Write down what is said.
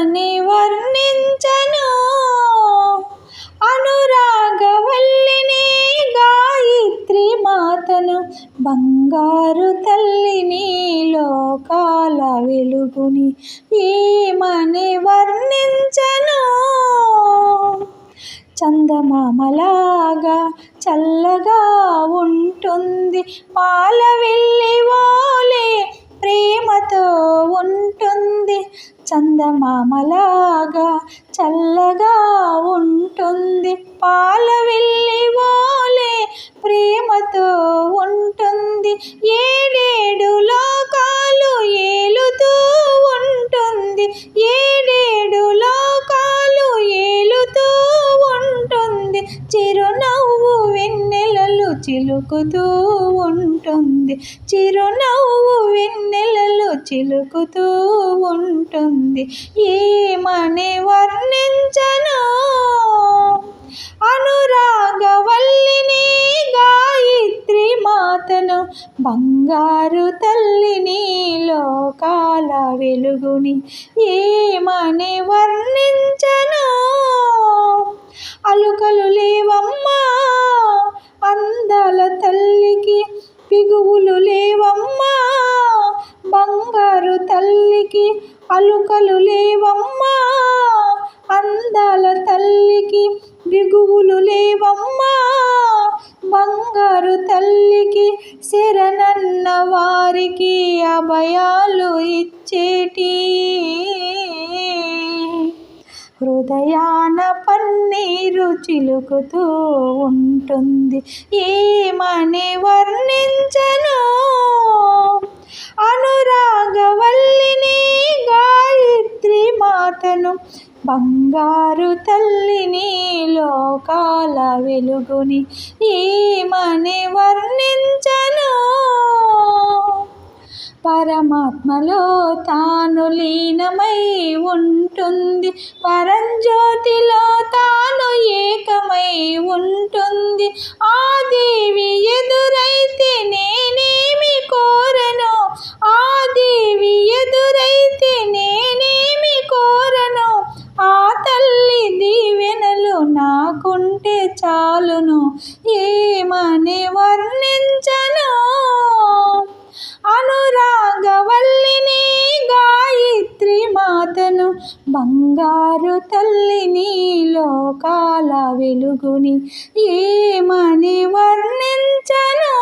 ఏమని వర్ణించను అనురాగవల్లిని గాయత్రి మాతను బంగారు తల్లిని లోకాల వెలుగుని ఏమని వర్ణించను చందమామలాగా చల్లగా ఉంటుంది పాల వెల్లి ఓలే ప్రేమతో ఉంటుంది చందమామలాగా చల్లగా ఉంటుంది పాల వెల్లి ఓలే ప్రేమతో ఉంటుంది ఏడేడు లోకాలు ఏలుతూ ఉంటుంది ఏడేడు లోకాలు ఏలుతూ ఉంటుంది చిరునవ్వు వెన్నెలలు చిలుకుతూ ఉంటుంది చిరునవ్వు వెన్నెలలు చిలుకుతూ ఉంటుంది ఏమని వర్ణించను అనురాగవల్లిని గాయత్రి మాతను బంగారు తల్లిని లోకాల వెలుగుని ఏమని వర్ణించను అలుకలు లేవమ్మా అందాల తల్లికి పిగువులు లేవమ్మా బంగారు తల్లికి అలుకలు లేవమ్మా అందాల తల్లికి బిగువులు లేవమ్మా బంగారు తల్లికి శరణన్న వారికి అభయాలు ఇచ్చేటి హృదయాన పన్నీరు చిలుకుతూ ఉంటుంది ఏమని వర్ణించను అనురాగవల్లిని గాయత్రి మాతను బంగారు తల్లిని లోకాల వెలుగుని. 'ఈ మణివర్ణించను పరమాత్మలో తాను లీనమై ఉంటుంది, పరంజ్యోతిలో తాను ఏకమై ఉంటుంది. ఆ దేవి ఎదురైతే నేనేమి కోరను, ఆ దేవి ఎదురైతే నేనేమి కోరను, ఆ తల్లి దీవెనలు నాకుంటే చాలును. ఏమని వర్ణించను అనురాగవల్లిని గాయత్రి మాతను, బంగారు తల్లిని లోకాల వెలుగుని. ఏమని వర్ణించను.